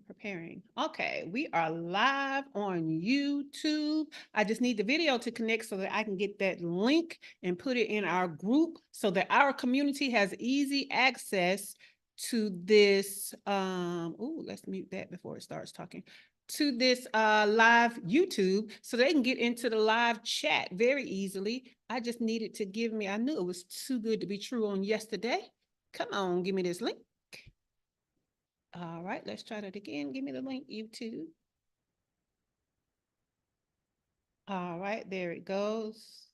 Preparing. Okay, we are live on YouTube. I just need the video to connect so that I can get that link and put it in our group so that our community has easy access to this. Let's mute that before it starts talking. To this live YouTube so they can get into the live chat very easily. I just needed to give me, I knew it was too good to be true on yesterday. Come on, give me this link. All right, let's try that again. Give me the link, YouTube. All right, there it goes.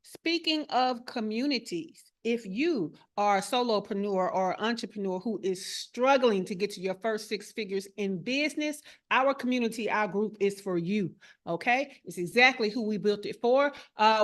Speaking of communities, if you are a solopreneur or entrepreneur who is struggling to get to your first six figures in business, our community, our group is for you, okay? It's exactly who we built it for.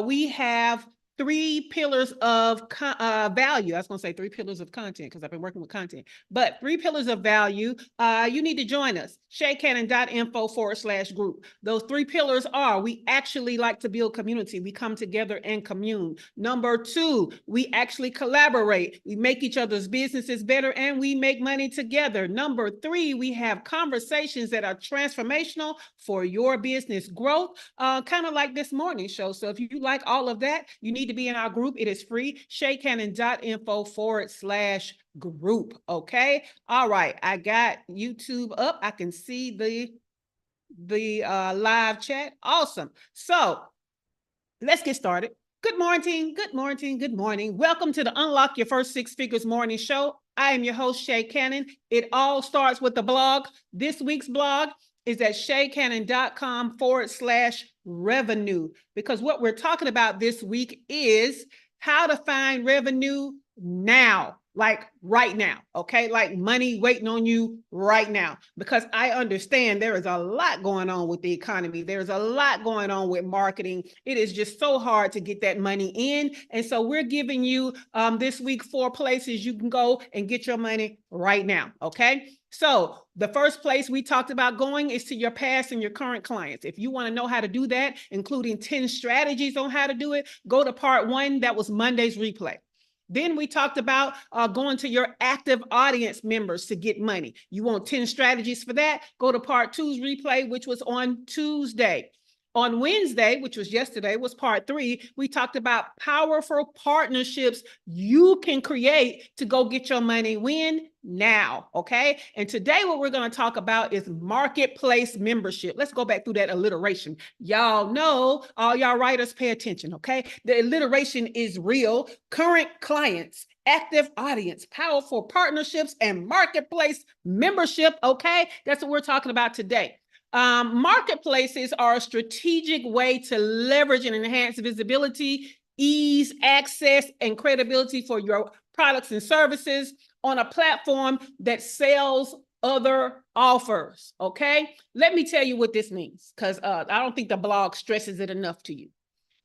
We have three pillars of value. I was going to say three pillars of content because I've been working with content, but three pillars of value. You need to join us, shaycannon.info/group. Those three pillars are, we actually like to build community. We come together and commune. Number two, we actually collaborate. We make each other's businesses better and we make money together. Number three, we have conversations that are transformational for your business growth, kind of like this morning show. So if you like all of that, you need to be in our group. It is free, shaycannon.info/group. Okay. All right. I got YouTube up. I can see the live chat. Awesome. So let's get started. Good morning. Good morning. Good morning. Welcome to the Unlock Your First Six Figures morning show. I am your host, Shay Cannon. It all starts with the blog. This week's blog is at shaycannon.com/revenue, because what we're talking about this week is how to find revenue now, like right now, okay? Like money waiting on you right now, because I understand there is a lot going on with the economy. There's a lot going on with marketing. It is just so hard to get that money in. And so we're giving you this week 4 places you can go and get your money right now, okay? So the first place we talked about going is to your past and your current clients. If you want to know how to do that, including 10 strategies on how to do it, go to part 1. That was Monday's replay. Then we talked about going to your active audience members to get money. You want 10 strategies for that? Go to part 2's replay, which was on Tuesday. On Wednesday, which was yesterday, was part 3. We talked about powerful partnerships you can create to go get your money when? Now, okay? And today what we're going to talk about is marketplace membership. Let's go back through that alliteration. Y'all know, all y'all writers, pay attention, okay? The alliteration is real. Current clients, active audience, powerful partnerships, and marketplace membership, okay? That's what we're talking about today. Marketplaces are a strategic way to leverage and enhance visibility, ease, access, and credibility for your products and services on a platform that sells other offers, okay? Let me tell you what this means, because I don't think the blog stresses it enough to you.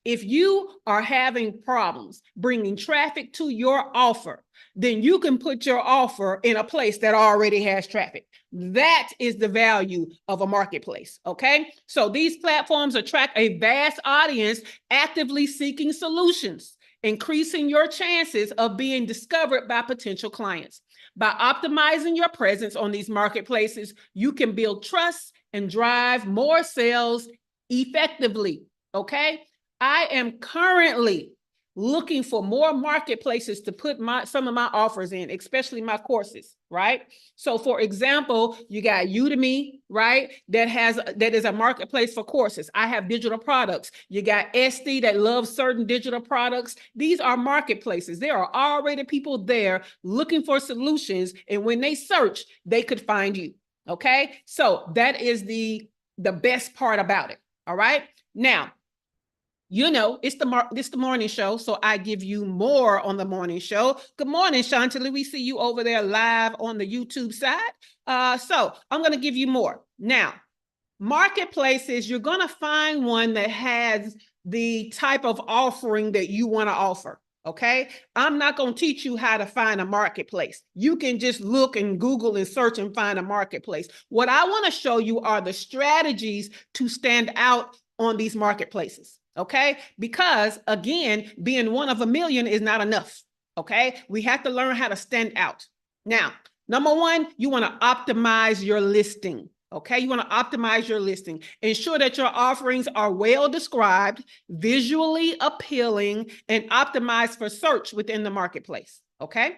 If you are having problems bringing traffic to your offer, then you can put your offer in a place that already has traffic. That is the value of a marketplace, okay? So these platforms attract a vast audience actively seeking solutions, increasing your chances of being discovered by potential clients. By optimizing your presence on these marketplaces, you can build trust and drive more sales effectively, okay? I am currently looking for more marketplaces to put some of my offers in, especially my courses, right? So for example, you got Udemy, right? That is a marketplace for courses. I have digital products. You got Etsy that loves certain digital products. These are marketplaces. There are already people there looking for solutions. And when they search, they could find you. Okay. So that is the best part about it. All right. Now, you know, it's the morning show, so I give you more on the morning show. Good morning, Chantilly. We see you over there live on the YouTube side. So I'm going to give you more. Now, marketplaces, you're going to find one that has the type of offering that you want to offer. Okay, I'm not going to teach you how to find a marketplace. You can just look and Google and search and find a marketplace. What I want to show you are the strategies to stand out on these marketplaces. Okay, because again, being one of a million is not enough. Okay, we have to learn how to stand out. Now, Number one, you want to optimize your listing. Okay, you want to optimize your listing. Ensure that your offerings are well described, visually appealing, and optimized for search within the marketplace. Okay.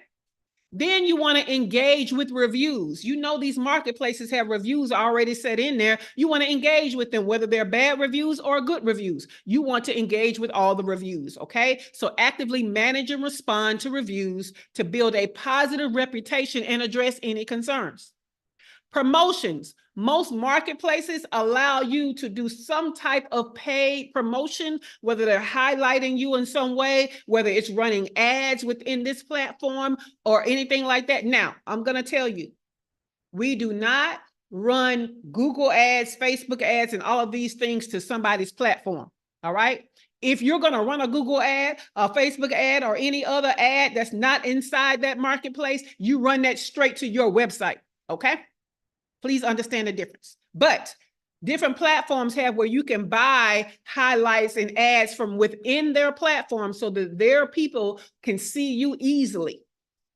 Then you want to engage with reviews. You know, these marketplaces have reviews already set in there. You want to engage with them, whether they're bad reviews or good reviews. You want to engage with all the reviews, okay? So actively manage and respond to reviews to build a positive reputation and address any concerns. Promotions. Most marketplaces allow you to do some type of paid promotion, whether they're highlighting you in some way, whether it's running ads within this platform or anything like that. Now, I'm going to tell you, we do not run Google ads, Facebook ads, and all of these things to somebody's platform. All right. If you're going to run a Google ad, a Facebook ad, or any other ad that's not inside that marketplace, you run that straight to your website. Okay. Please understand the difference. But different platforms have where you can buy highlights and ads from within their platform so that their people can see you easily.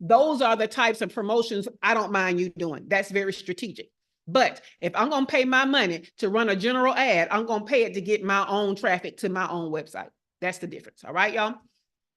Those are the types of promotions I don't mind you doing. That's very strategic. But if I'm going to pay my money to run a general ad, I'm going to pay it to get my own traffic to my own website. That's the difference. All right, y'all?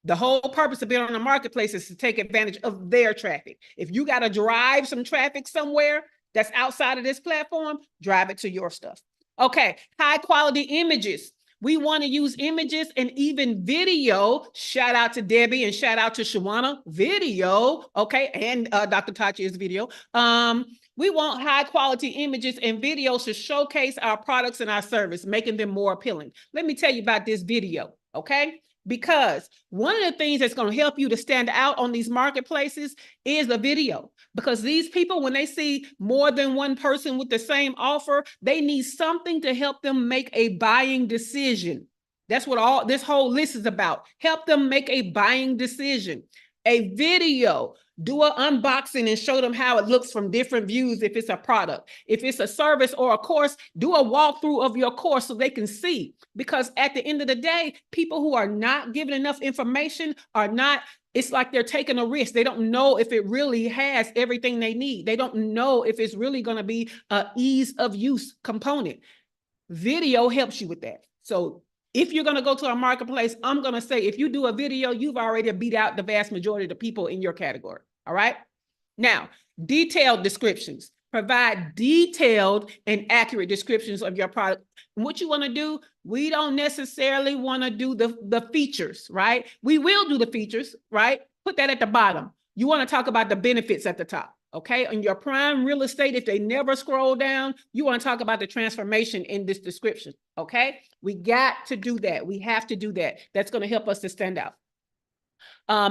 The whole purpose of being on the marketplace is to take advantage of their traffic. If you got to drive some traffic somewhere that's outside of this platform, drive it to your stuff. Okay, high quality images. We want to use images and even video. Shout out to Debbie and shout out to Shawana. Video, okay, and Dr. Tachia's video. We want high quality images and videos to showcase our products and our service, making them more appealing. Let me tell you about this video, okay? Because one of the things that's going to help you to stand out on these marketplaces is the video. Because these people, when they see more than one person with the same offer, they need something to help them make a buying decision. That's what all this whole list is about. Help them make a buying decision. A video. Do an unboxing and show them how it looks from different views if it's a product. If it's a service or a course, do a walkthrough of your course so they can see. Because at the end of the day, people who are not given enough information are not, it's like they're taking a risk. They don't know if it really has everything they need. They don't know if it's really going to be an ease of use component. Video helps you with that. So if you're going to go to a marketplace, I'm going to say, if you do a video, you've already beat out the vast majority of the people in your category. All right. Now, detailed descriptions. Provide detailed and accurate descriptions of your product. What you want to do, we don't necessarily want to do the features, right? We will do the features, right? Put that at the bottom. You want to talk about the benefits at the top. Okay, on your prime real estate, if they never scroll down, you want to talk about the transformation in this description. Okay, we got to do that. We have to do that. That's going to help us to stand out.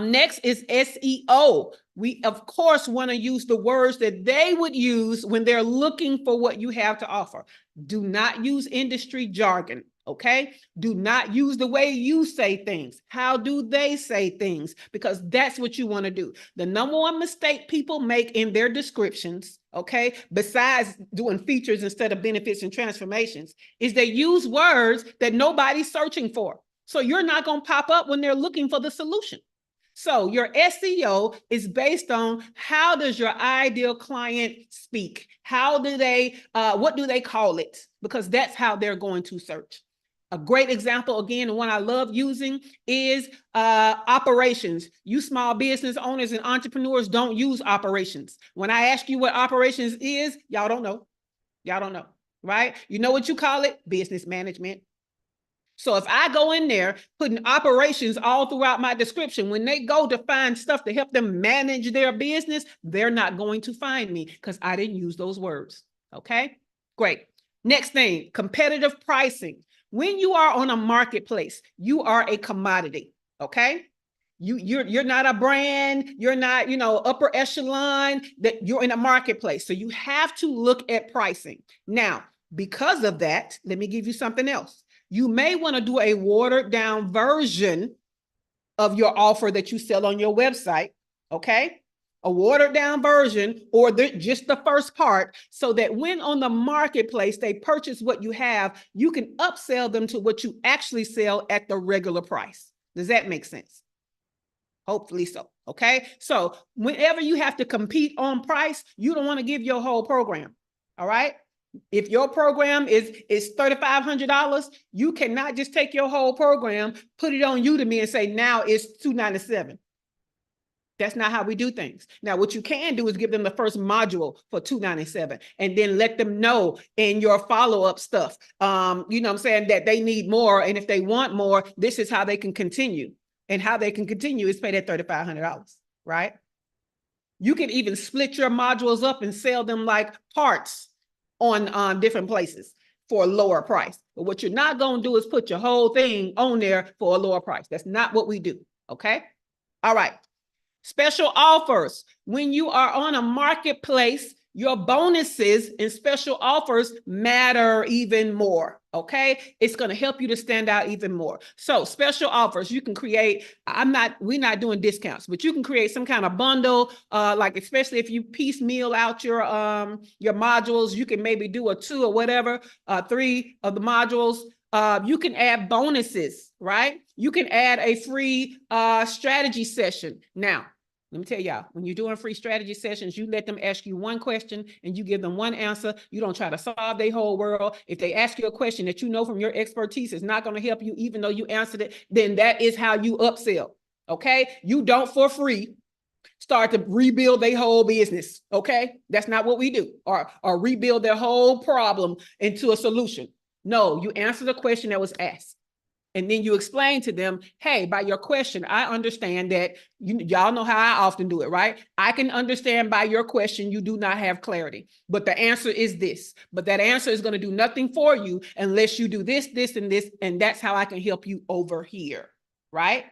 Next is SEO. We, of course, want to use the words that they would use when they're looking for what you have to offer. Do not use industry jargon. Okay, do not use the way you say things. How do they say things? Because that's what you want to do. The number one mistake people make in their descriptions, okay, besides doing features instead of benefits and transformations, is they use words that nobody's searching for. So you're not going to pop up when they're looking for the solution. So your SEO is based on how does your ideal client speak? How do they, what do they call it? Because that's how they're going to search. A great example, again, the one I love using is operations. You small business owners and entrepreneurs don't use operations. When I ask you what operations is, y'all don't know. Y'all don't know, right? You know what you call it? Business management. So if I go in there putting operations all throughout my description, when they go to find stuff to help them manage their business, they're not going to find me because I didn't use those words. Okay, great. Next thing, competitive pricing. When you are on a marketplace, you are a commodity, okay? You're not a brand, you're not, upper echelon, that you're in a marketplace. So you have to look at pricing. Now, because of that, let me give you something else. You may want to do a watered down version of your offer that you sell on your website, okay? A watered down version or just the first part so that when on the marketplace they purchase what you have, you can upsell them to what you actually sell at the regular price. Does that make sense? Hopefully so. Okay. So whenever you have to compete on price, you don't want to give your whole program. All right. If your program is $3,500, you cannot just take your whole program, put it on Udemy and say, now it's $297. That's not how we do things. Now, what you can do is give them the first module for $297 and then let them know in your follow-up stuff, you know what I'm saying, that they need more. And if they want more, this is how they can continue. And how they can continue is pay that $3,500, right? You can even split your modules up and sell them like parts on different places for a lower price. But what you're not going to do is put your whole thing on there for a lower price. That's not what we do, okay? All right. Special offers. When you are on a marketplace, your bonuses and special offers matter even more, okay? It's going to help you to stand out even more. So special offers, you can create, we're not doing discounts, but you can create some kind of bundle, like especially if you piecemeal out your modules, you can maybe do a 2 or whatever, 3 of the modules. You can add bonuses, right? You can add a free strategy session. Now, let me tell y'all, when you're doing free strategy sessions, you let them ask you one question and you give them one answer. You don't try to solve their whole world. If they ask you a question that you know from your expertise is not going to help you, even though you answered it, then that is how you upsell, okay? You don't for free start to rebuild their whole business, okay? That's not what we do, or rebuild their whole problem into a solution. No, you answer the question that was asked. And then you explain to them, hey, by your question, I understand that y'all know how I often do it, right? I can understand by your question, you do not have clarity, but the answer is this. But that answer is going to do nothing for you unless you do this, this, and this. And that's how I can help you over here, right?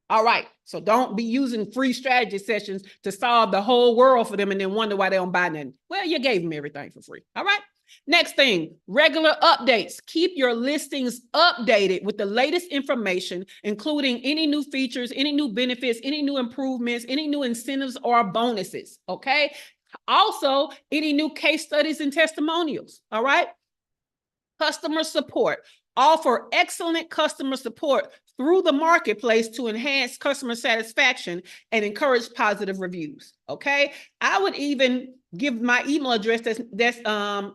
All right. So don't be using free strategy sessions to solve the whole world for them and then wonder why they don't buy nothing. Well, you gave them everything for free. All right. Next thing, regular updates. Keep your listings updated with the latest information, including any new features, any new benefits, any new improvements, any new incentives or bonuses, okay? Also, any new case studies and testimonials, all right? Customer support. Offer excellent customer support through the marketplace to enhance customer satisfaction and encourage positive reviews, okay? I would even give my email address that's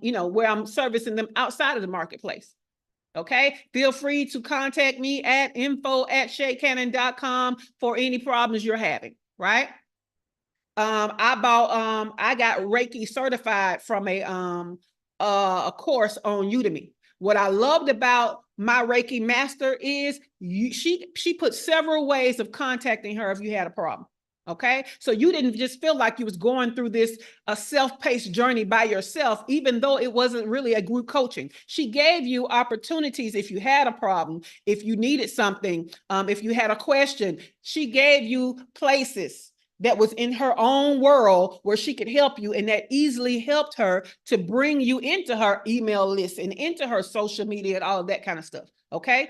you know, where I'm servicing them outside of the marketplace. Okay, feel free to contact me at info@shaycannon.com for any problems you're having, right? I got Reiki certified from a course on Udemy. What I loved about my Reiki master is she put several ways of contacting her if you had a problem. Okay, so you didn't just feel like you was going through this self-paced journey by yourself, even though it wasn't really a group coaching. She gave you opportunities if you had a problem, if you needed something, if you had a question. She gave you places that was in her own world where she could help you, and that easily helped her to bring you into her email list and into her social media and all of that kind of stuff. Okay.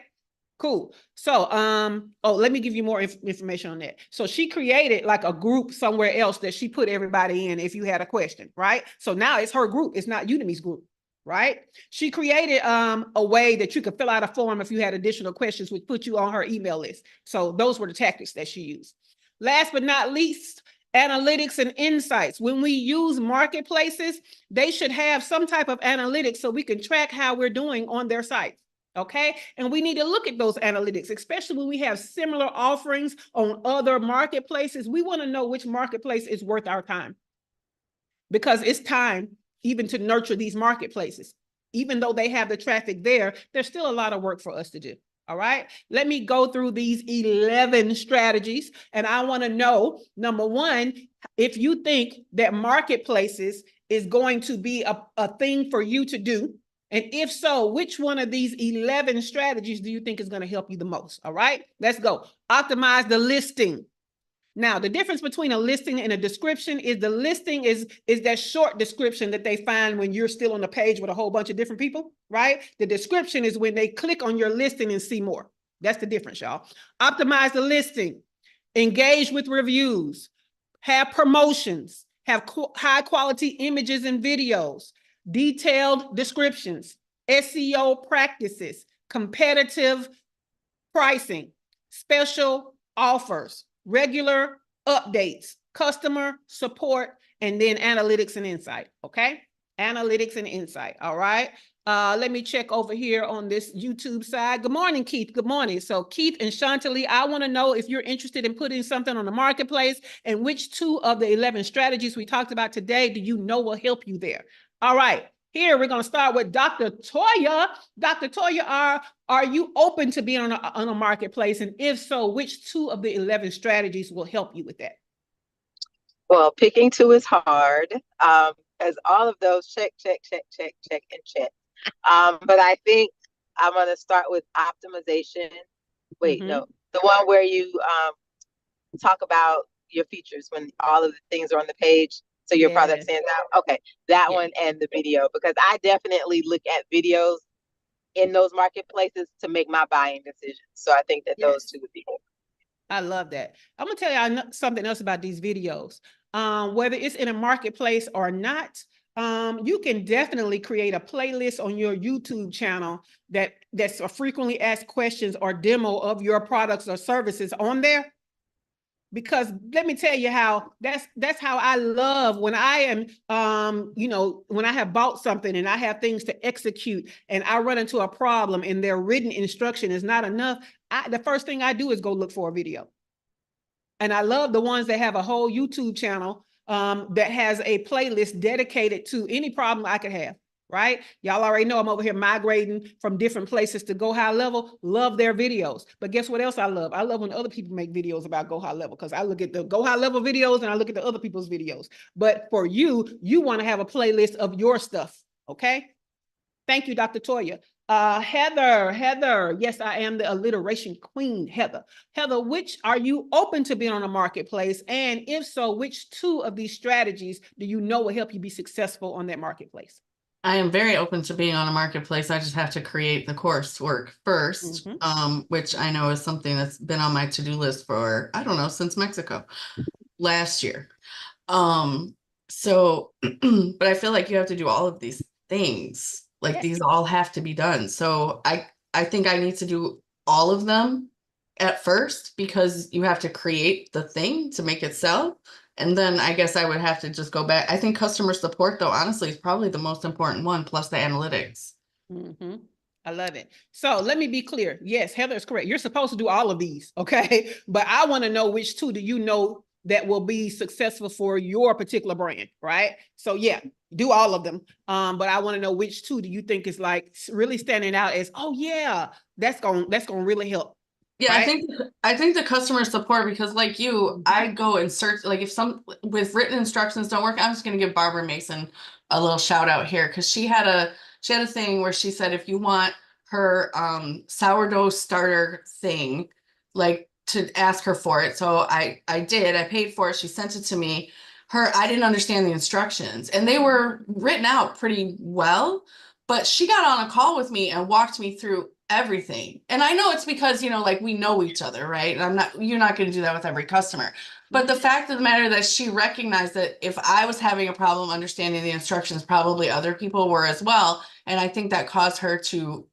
Cool. So, let me give you more information on that. So she created like a group somewhere else that she put everybody in if you had a question, right? So now it's her group. It's not Udemy's group, right? She created a way that you could fill out a form if you had additional questions, which put you on her email list. So those were the tactics that she used. Last but not least, analytics and insights. When we use marketplaces, they should have some type of analytics so we can track how we're doing on their site. Okay. And we need to look at those analytics, especially when we have similar offerings on other marketplaces. We want to know which marketplace is worth our time, because it's time even to nurture these marketplaces. Even though they have the traffic there, there's still a lot of work for us to do. All right. Let me go through these 11 strategies. And I want to know, number one, if you think that marketplaces is going to be a thing for you to do. And if so, which one of these 11 strategies do you think is going to help you the most? All right, let's go. Optimize the listing. Now, the difference between a listing and a description is the listing is that short description that they find when you're still on the page with a whole bunch of different people, right? The description is when they click on your listing and see more. That's the difference, y'all. Optimize the listing. Engage with reviews. Have promotions. Have high quality images and videos. Detailed descriptions, SEO practices, competitive pricing, special offers, regular updates, customer support, and then analytics and insight. Okay. Analytics and insight. All right. Let me check over here on this YouTube side. Good morning, Keith. Good morning. So Keith and Chantalie, I want to know if you're interested in putting something on the marketplace and which 2 of the 11 strategies we talked about today do you know will help you there? All right. Here, we're going to start with Dr. Toya. Dr. Toya, are you open to being on a marketplace? And if so, which 2 of the 11 strategies will help you with that? Well, picking 2 is hard, as all of those check, and check. But I think I'm going to start with optimization. Wait, no, the one where you talk about your features when all of the things are on the page, so your product stands out. Okay, that one and the video, because I definitely look at videos in those marketplaces to make my buying decisions. So I think that those 2 would be good. I love that. I'm gonna tell you something else about these videos. Whether it's in a marketplace or not, you can definitely create a playlist on your YouTube channel that's a frequently asked questions or demo of your products or services on there. Because let me tell you how that's how I love when I am, when I have bought something and I have things to execute and I run into a problem and their written instruction is not enough. The first thing I do is go look for a video. And I love the ones that have a whole YouTube channel that has a playlist dedicated to any problem I could have. Right? Y'all already know I'm over here migrating from different places to Go High Level. Love their videos. But guess what else I love? I love when other people make videos about Go High Level, because I look at the Go High Level videos and I look at the other people's videos. But for you want to have a playlist of your stuff. Okay. Thank you, Dr. Toya. Heather. Yes, I am the alliteration queen, Heather. Heather, which are you open to being on a marketplace? And if so, which 2 of these strategies do you know will help you be successful on that marketplace? I am very open to being on a marketplace. I just have to create the coursework first, which I know is something that's been on my to-do list for, I don't know, since Mexico last year. So, but I feel like you have to do all of these things. Like these all have to be done. So I think I need to do all of them at first, because you have to create the thing to make it sell. And then I guess I would have to just go back. I think customer support, though, honestly, is probably the most important one, plus the analytics. I love it. So let me be clear. Yes, Heather is correct. You're supposed to do all of these, okay? But I want to know which 2 do you know that will be successful for your particular brand, right? So yeah, do all of them. But I want to know which 2 do you think is like really standing out as, oh yeah, that's gonna really help. Yeah, right? I think the customer support, because like you, I go and search, like if some with written instructions don't work, I'm just gonna give Barbara Mason a little shout out here, because she had a thing where she said if you want her sourdough starter thing, like to ask her for it. So I did, I paid for it, she sent it to me. I didn't understand the instructions and they were written out pretty well, but she got on a call with me and walked me through everything. And I know it's because, like we know each other, right? And you're not going to do that with every customer. But the fact of the matter that she recognized that if I was having a problem understanding the instructions, probably other people were as well. And I think that caused her to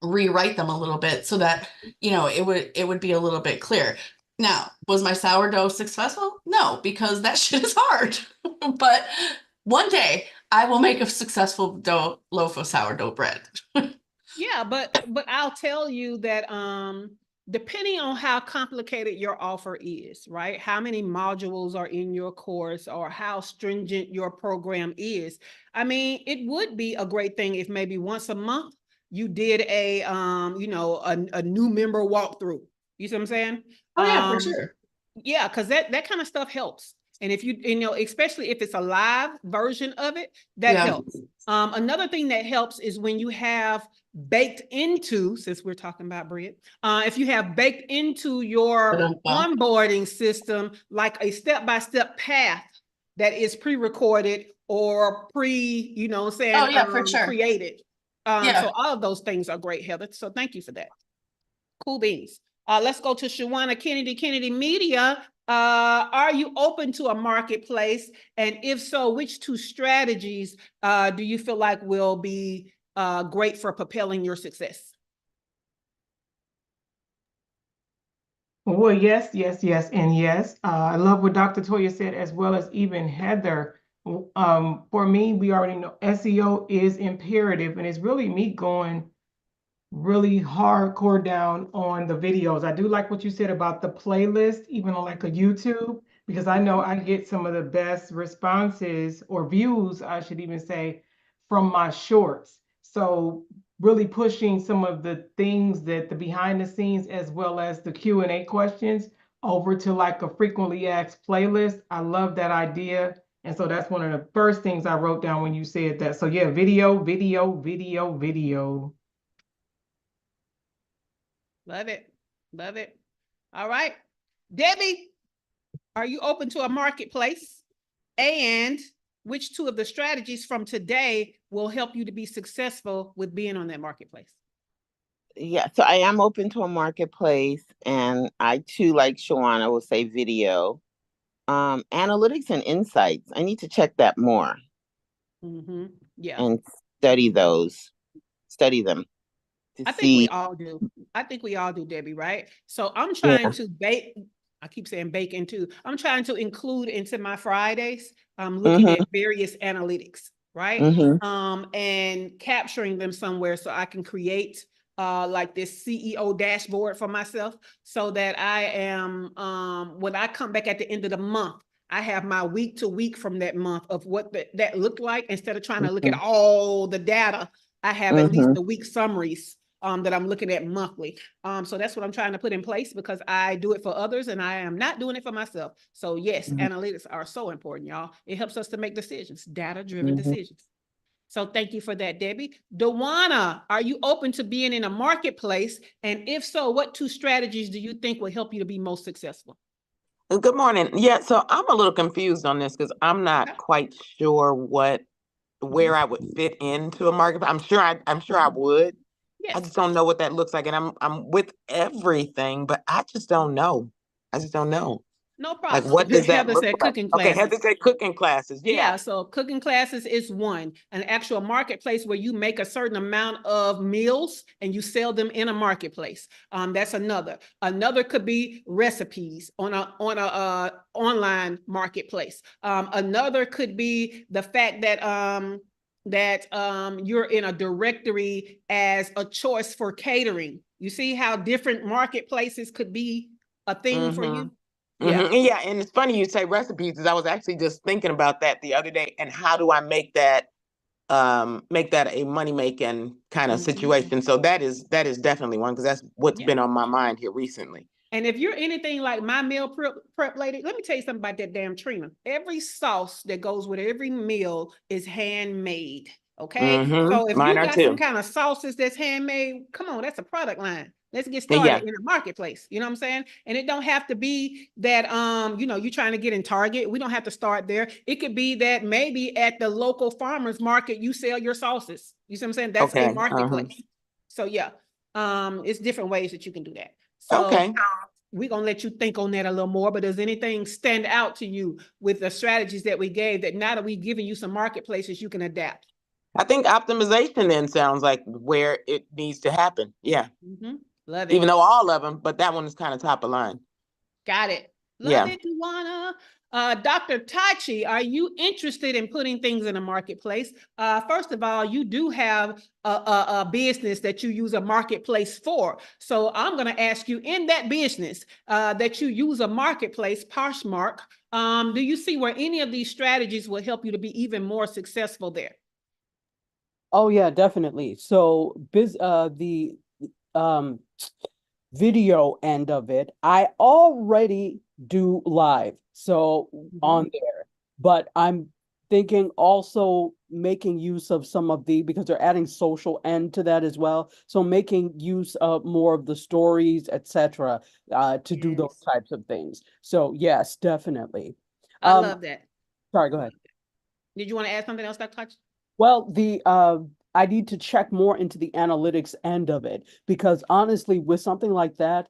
rewrite them a little bit so that, it would be a little bit clear. Now, was my sourdough successful? No, because that shit is hard. But one day I will make a successful loaf of sourdough bread. Yeah, but I'll tell you that depending on how complicated your offer is, right? How many modules are in your course or how stringent your program is. I mean, it would be a great thing if maybe once a month you did a new member walkthrough. You see what I'm saying? Oh yeah, for sure. Yeah, because that kind of stuff helps. And if especially if it's a live version of it, that helps. Another thing that helps is when you have baked into, since we're talking about bread, if you have baked into your onboarding system, like a step-by-step path that is pre-recorded or for sure, created. So all of those things are great, Heather. So thank you for that. Cool beans. Let's go to Shawana Kennedy Media. Are you open to a marketplace? And if so, which 2 strategies do you feel like will be great for propelling your success? Well, yes, yes, yes, and yes. I love what Dr. Toya said, as well as even Heather. For me, we already know SEO is imperative, and it's really me going really hardcore down on the videos. I do like what you said about the playlist, even on like a YouTube, because I know I get some of the best responses or views, I should even say, from my shorts. So really pushing some of the things that the behind the scenes as well as the Q&A questions over to like a frequently asked playlist. I love that idea. And so that's one of the first things I wrote down when you said that. So yeah, video, video, video, video. Love it. Love it. All right. Debbie, are you open to a marketplace? And which two of the strategies from today will help you to be successful with being on that marketplace? Yeah, so I am open to a marketplace, and I too, like Shawana, will say video. Analytics and insights. I need to check that more Yeah. and study them to I think we see. all do. I think we all do, Debbie, right? So I'm Yeah. trying to bake. I keep saying bake into. I'm trying to include into my Fridays, looking at various analytics, right? And capturing them somewhere so I can create like this CEO dashboard for myself so that I am, when I come back at the end of the month, I have my week to week from that month of what that looked like. Instead of trying to look at all the data, I have at least the week summaries that I'm looking at monthly. So that's what I'm trying to put in place because I do it for others and I am not doing it for myself. So yes, analytics are so important, y'all. It helps us to make decisions, data-driven decisions. So thank you for that, Debbie. Dewana, are you open to being in a marketplace? And if so, what two strategies do you think will help you to be most successful? Good morning. Yeah, so I'm a little confused on this because I'm not quite sure where I would fit into a market. I'm sure I would. Yes. I just don't know what that looks like. And I'm with everything, but I just don't know. No Like, problem. what does that Heather look said like? cooking Okay, classes. Heather said cooking classes. Yeah, so cooking classes is one. An actual marketplace where you make a certain amount of meals and you sell them in a marketplace. That's another. Another could be recipes on a online marketplace. Another could be the fact that you're in a directory as a choice for catering. You see how different marketplaces could be a thing for you? Yeah. Yeah, and it's funny you say recipes because I was actually just thinking about that the other day and how do I make that a money making kind of situation. So that is definitely one because that's what's been on my mind here recently. And if you're anything like my meal prep lady, let me tell you something about that damn Trina. Every sauce that goes with every meal is handmade. Okay. So if you got some kind of sauces that's handmade, come on, that's a product line. Let's get started in a marketplace. You know what I'm saying? And it don't have to be that you're trying to get in Target. We don't have to start there. It could be that maybe at the local farmers market you sell your sauces. You see what I'm saying? That's a marketplace. So yeah, it's different ways that you can do that. So we're going to let you think on that a little more, but does anything stand out to you with the strategies that we gave that now that we've given you some marketplaces you can adapt? I think optimization then sounds like where it needs to happen. Yeah. Love it. Even though all of them, but that one is kind of top of line. Got it. Love it, Luana. Dr. Tachi, are you interested in putting things in a marketplace? First of all, you do have a business that you use a marketplace for. So I'm going to ask you in that business that you use a marketplace, Poshmark, do you see where any of these strategies will help you to be even more successful there? Oh, yeah, definitely. So the video end of it, I already do live. So on there, but I'm thinking also making use of some of because they're adding social end to that as well. So making use of more of the stories, etc., to do those types of things. So yes, definitely. I love that. Sorry, go ahead. Did you want to add something else, Dr. Tachi? Well, I need to check more into the analytics end of it, because honestly, with something like that,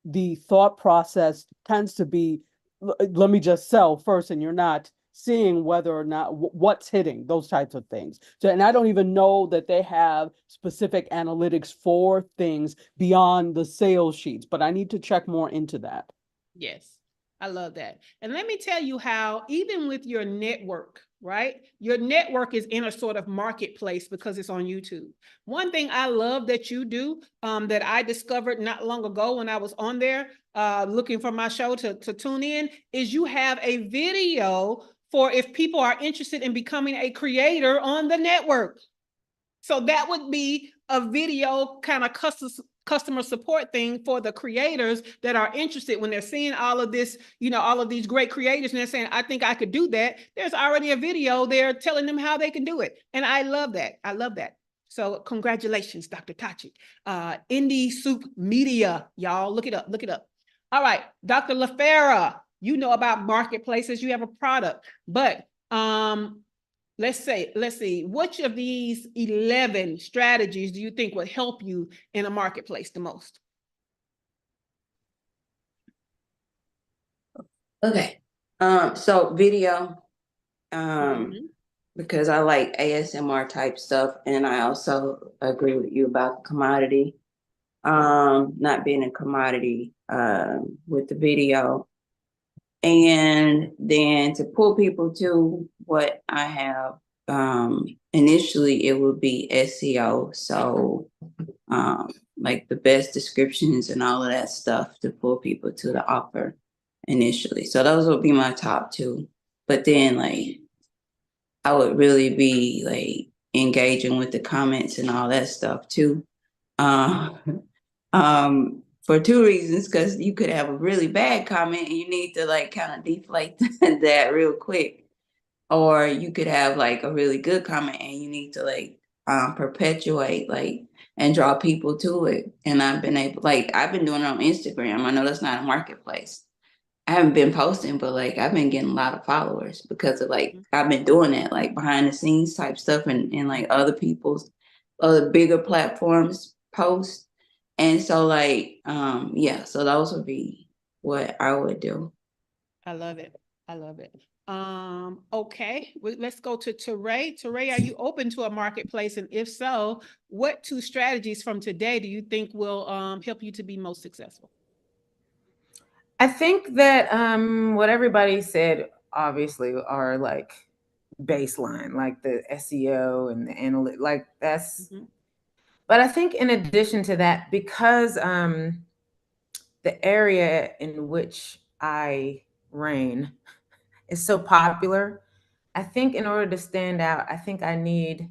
the thought process tends to be, let me just sell first, and you're not seeing whether or not what's hitting, those types of things. So, and I don't even know that they have specific analytics for things beyond the sales sheets, but I need to check more into that. Yes, I love that. And let me tell you how, even with your network, right? Your network is in a sort of marketplace because it's on YouTube. One thing I love that you do, that I discovered not long ago when I was on there looking for my show to tune in, is you have a video for if people are interested in becoming a creator on the network. So that would be a video kind of customer support thing for the creators that are interested when they're seeing all of this, all of these great creators, and they're saying, I think I could do that. There's already a video there telling them how they can do it. And I love that. I love that. So congratulations, Dr. Tachi. Indie Soup Media, y'all, look it up, look it up. All right, Dr. LaFera, you know about marketplaces, you have a product, but let's see, which of these 11 strategies do you think would help you in a marketplace the most? Okay. So video, because I like ASMR type stuff, and I also agree with you about commodity, not being a commodity, with the video. And then to pull people to what I have, initially it would be SEO. So, like the best descriptions and all of that stuff to pull people to the offer initially. So those would be my top two. But then like, I would really be like engaging with the comments and all that stuff too. For two reasons, because you could have a really bad comment and you need to like kind of deflate that real quick. Or you could have like a really good comment and you need to like perpetuate like and draw people to it. And I've been doing it on Instagram. I know that's not a marketplace. I haven't been posting, but like I've been getting a lot of followers because of like I've been doing that like behind the scenes type stuff and like other people's other bigger platforms post. And so like yeah, so those would be what I would do. I love it. I love it. Okay, let's go to Teray. Teray, are you open to a marketplace? And if so, what two strategies from today do you think will help you to be most successful? I think that what everybody said obviously are like baseline, like the SEO and the analytics, like that's. But I think in addition to that, because the area in which I reign is so popular, I think in order to stand out, I think I need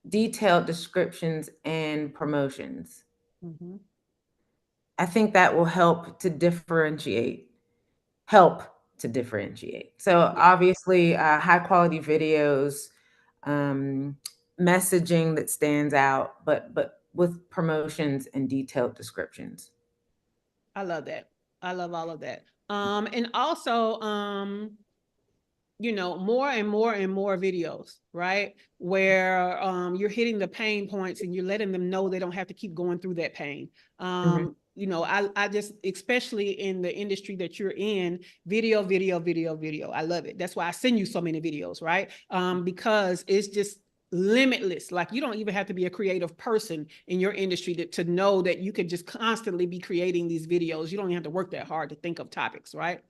detailed descriptions and promotions. I think that will help to differentiate. So obviously high quality videos, messaging that stands out, but with promotions and detailed descriptions. I love that. I love all of that. And also, more and more and more videos, right? Where you're hitting the pain points and you're letting them know they don't have to keep going through that pain. I just, especially in the industry that you're in, video. I love it. That's why I send you so many videos, right? Because it's just limitless. Like you don't even have to be a creative person in your industry to know that you can just constantly be creating these videos. You don't even have to work that hard to think of topics, right?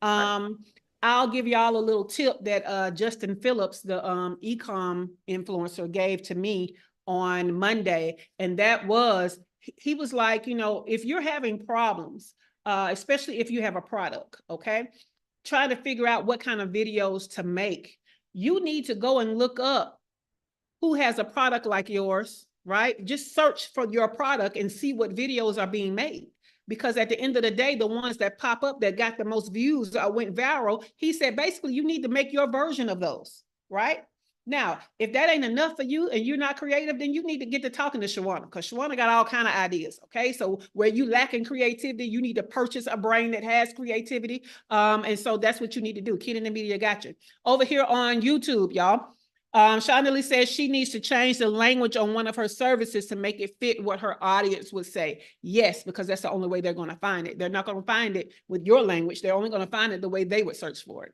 I'll give y'all a little tip that Justin Phillips, the e-com influencer, gave to me on Monday. And that was, he was like, if you're having problems, especially if you have a product, okay, trying to figure out what kind of videos to make, you need to go and look up who has a product like yours, right? Just search for your product and see what videos are being made. Because at the end of the day, the ones that pop up that got the most views or went viral, he said, basically, you need to make your version of those, right? Now, if that ain't enough for you and you're not creative, then you need to get to talking to Shawana, because Shawana got all kind of ideas, okay? So where you lack in creativity, you need to purchase a brain that has creativity. And so that's what you need to do. Kid in the Media got you. Over here on YouTube, y'all. Shondalee says she needs to change the language on one of her services to make it fit what her audience would say. Yes, because that's the only way they're going to find it. They're not going to find it with your language. They're only going to find it the way they would search for it.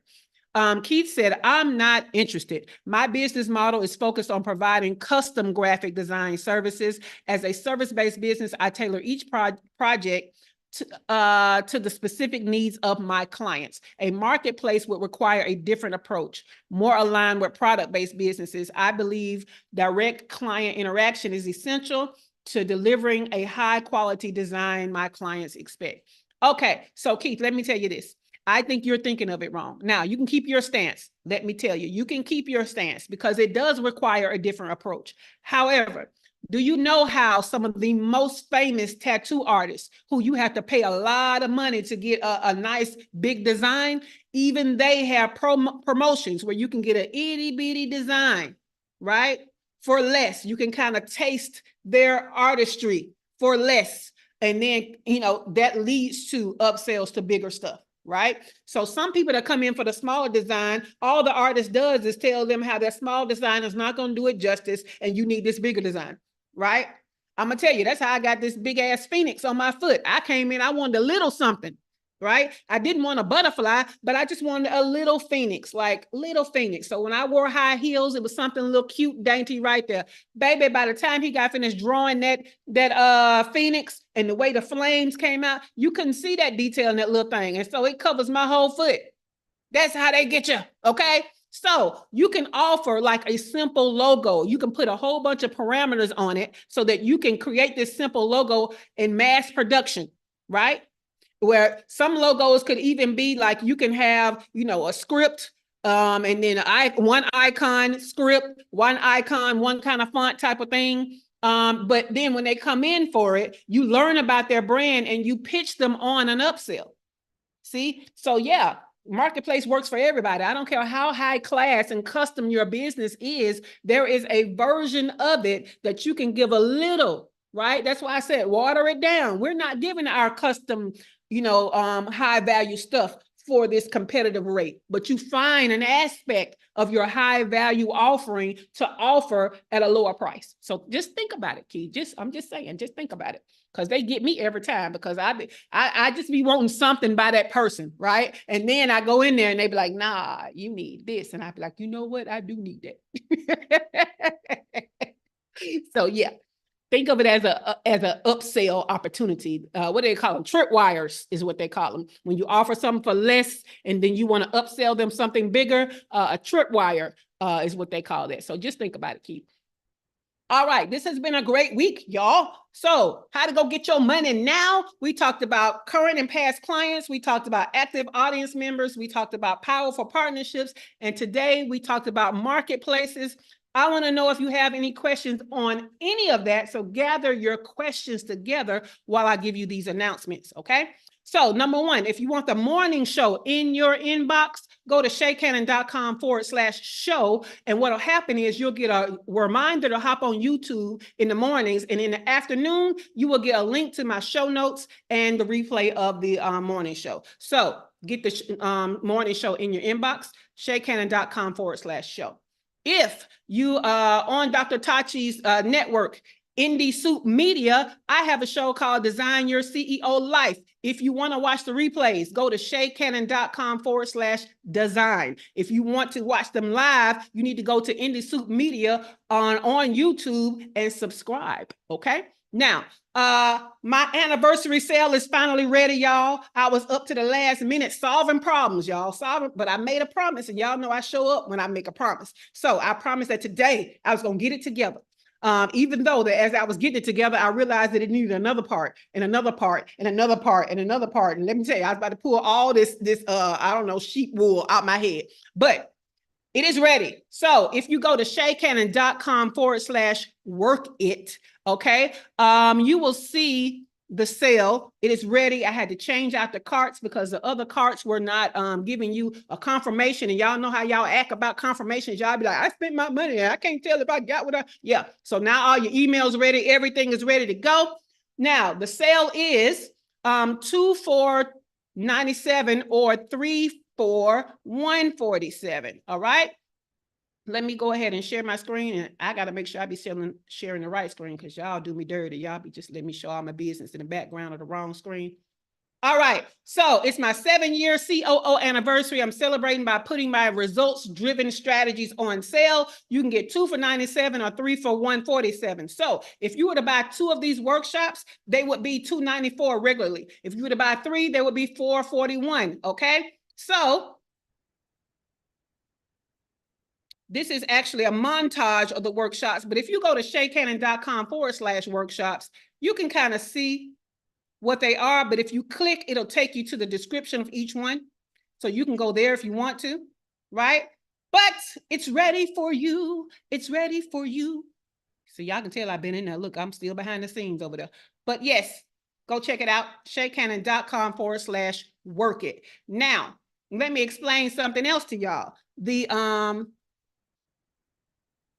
Keith said, I'm not interested. My business model is focused on providing custom graphic design services. As a service-based business, I tailor each project to the specific needs of my clients. A marketplace would require a different approach, more aligned with product-based businesses. I believe direct client interaction is essential to delivering a high-quality design my clients expect. Okay, so Keith, let me tell you this. I think you're thinking of it wrong. Now, you can keep your stance. Let me tell you, you can keep your stance because it does require a different approach. However, do you know how some of the most famous tattoo artists who you have to pay a lot of money to get a nice big design, even they have promotions where you can get an itty bitty design, right? For less. You can kind of taste their artistry for less. And then, you know, that leads to upsells to bigger stuff. Right? So some people that come in for the smaller design, all the artist does is tell them how that small design is not going to do it justice and you need this bigger design. Right? I'm going to tell you, that's how I got this big ass phoenix on my foot. I came in, I wanted a little something. Right? I didn't want a butterfly, but I just wanted a little phoenix, like little phoenix. So when I wore high heels, it was something a little cute, dainty right there. Baby, by the time he got finished drawing that phoenix and the way the flames came out, you couldn't see that detail in that little thing. And so it covers my whole foot. That's how they get you, okay? So you can offer like a simple logo. You can put a whole bunch of parameters on it so that you can create this simple logo in mass production, right? Where some logos could even be like you can have, you know, a script and then one icon script, one icon, one kind of font type of thing. But then when they come in for it, you learn about their brand and you pitch them on an upsell. See? So yeah, marketplace works for everybody. I don't care how high class and custom your business is. There is a version of it that you can give a little, right? That's why I said water it down. We're not giving our custom, you know, high value stuff for this competitive rate, but you find an aspect of your high value offering to offer at a lower price. So just think about it, Keith. I'm just saying, just think about it. Because they get me every time because I just be wanting something by that person, right? And then I go in there and they be like, nah, you need this. And I be like, you know what? I do need that. So yeah, think of it as an upsell opportunity. What do they call them? Tripwires is what they call them. When you offer something for less and then you want to upsell them something bigger, a tripwire is what they call that. So just think about it, Keith. All right, this has been a great week, y'all. So how to go get your money now. We talked about current and past clients. We talked about active audience members. We talked about powerful partnerships. And today we talked about marketplaces. I want to know if you have any questions on any of that. So gather your questions together while I give you these announcements, okay? So number one, if you want the morning show in your inbox, go to shaycannon.com/show. And what'll happen is you'll get a reminder to hop on YouTube in the mornings. And in the afternoon, you will get a link to my show notes and the replay of the morning show. So get the morning show in your inbox, shaycannon.com/show. If you are on Dr. Tachi's network, Indie Soup Media, I have a show called Design Your CEO Life. If you want to watch the replays, go to shaycannon.com/design. If you want to watch them live, you need to go to Indie Soup Media on YouTube and subscribe. Okay. Now, my anniversary sale is finally ready, y'all. I was up to the last minute solving problems, y'all. But I made a promise, and y'all know I show up when I make a promise. So I promised that today I was going to get it together. Even though that as I was getting it together, I realized that it needed another part and another part and another part and another part. And let me tell you, I was about to pull all this I don't know, sheep wool out my head, but it is ready. So if you go to shaycannon.com/work it, okay, you will see the sale. It is ready. I had to change out the carts because the other carts were not giving you a confirmation. And y'all know how y'all act about confirmations. Y'all be like, I spent my money. I can't tell if I got what yeah. So now all your emails ready. Everything is ready to go. Now the sale is 2 for $97 or 3 for $147. All right. Let me go ahead and share my screen, and I got to make sure I be sharing the right screen because y'all do me dirty. Y'all be just letting me show all my business in the background of the wrong screen. All right. So it's my 7-year COO anniversary. I'm celebrating by putting my results-driven strategies on sale. You can get 2 for $97 or 3 for $147. So if you were to buy 2 of these workshops, they would be $294 regularly. If you were to buy 3, they would be $441. Okay. So this is actually a montage of the workshops. But if you go to shaycannon.com/workshops, you can kind of see what they are, but if you click, it'll take you to the description of each one. So you can go there if you want to, right? But it's ready for you. It's ready for you. So y'all can tell I've been in there. Look, I'm still behind the scenes over there. But yes, go check it out. shaycannon.com/work it. Now, let me explain something else to y'all. The